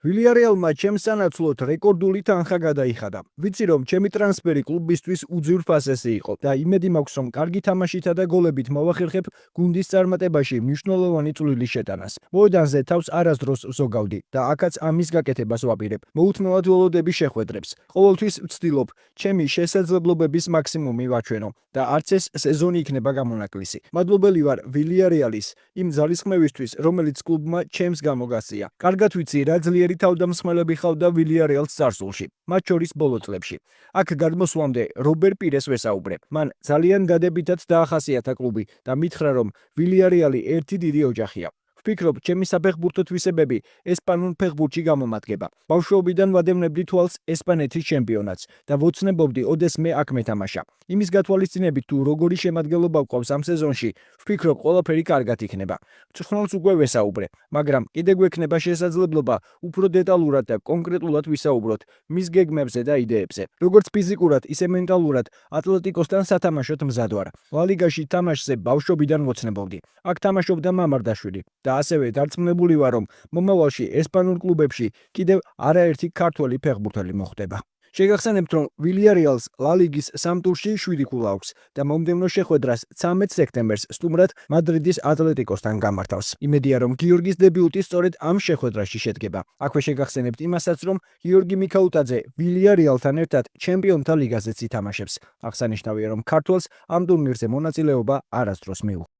ვილიარეალმა ჩემს სანაცვლოდ რეკორდული თანხა გადაიხადა. ვიცი რომ ჩემი ტრანსფერი კლუბისთვის უძვირ ფასესი იყო და იმედი მაქვს რომ კარგი თამაშითა და გოლებით მოვახერხებ გუნდის წარმატებაში მნიშვნელოვანი წვლილი შეტანას. მოედანზე თავს არასდროს ვზოგავდი და აქაც ამის გაკეთებას ვაპირებ. მოუთმევად ველოდები შეხვედრებს. ყოველთვის ვცდილობ ჩემი შესაძლებლობების მაქსიმუმი ვაჩვენო და არც ეს სეზონი იქნება გამონაკლისი. მადლობელი ვარ ვილიარეალის იმ ძალისხმევისთვის, რომელიც კლუბმა ჩემს გამოგასწია. კარგად ვიცი რა ძლიერი თავდამსხმელები ხავდა ვილიარეალს წარსულში, მათ შორის ბოლო წლებში. აქ გადმოსვლამდე რობერ პირეს ვესაუბრებ. მან ძალიან დადებითად დაახასიათა კლუბი და მითხრა რომ ვილიარეალი ერთი დიდი ოჯახია. ვფიქრობ, ჩემი საფეხბურთო თვისებები ესპანურ ფეხბურთში გამომადგება. ბავშვობიდან ვადევნებდი თვალს ესპანეთის ჩემპიონატს და ვოცნებობდი ოდეს მე აქ მეთამაშა. იმის გათვალისწინებით თუ როგორი შემადგენლობა გვყავს ამ სეზონში, ვფიქრობ ყველაფერი კარგად იქნება. მწვრთნელს უკვე ვესაუბრე, მაგრამ კიდე გვექნება შესაძლებლობა უფრო დეტალურად და კონკრეტულად ვისაუბროთ მის გეგმებზე და იდეებზე. როგორც ფიზიკურად, ისე მენტალურად ატლეტიკოსთან სათამაშოდ მზად ვარ. ლა ლიგაში თამაშზე ბავშვობიდან ვოცნებობდი. აქ თამაშობდა მამარდაშვილი და ასევე დარწმუნებული ვარ რომ მომავალში ესპანურ კლუბებში კიდევ არაერთი ქართველი ფეხბურთელი მოხვდება. შეგახსენებთ რომ ვილიარეალს ლა ლიგის სამ ტურში 7 ქულა აქვს და მომდევნო შეხვედრას 13 სექტემბერს სტუმრად მადრიდის ატლეტიკოსთან გამართავს. იმედია რომ გიორგის დებიუტი სწორედ ამ შეხვედრაში შედგება. აქვე შეგახსენებთ იმასაც რომ გიორგი მიქაუტაძე ვილიარეალთან ერთად ჩემპიონთა ლიგაზეც ითამაშებს. აღსანიშნავია რომ ქართველს ამ ტურნირზე მონაწილეობა არასდროს მიუღია.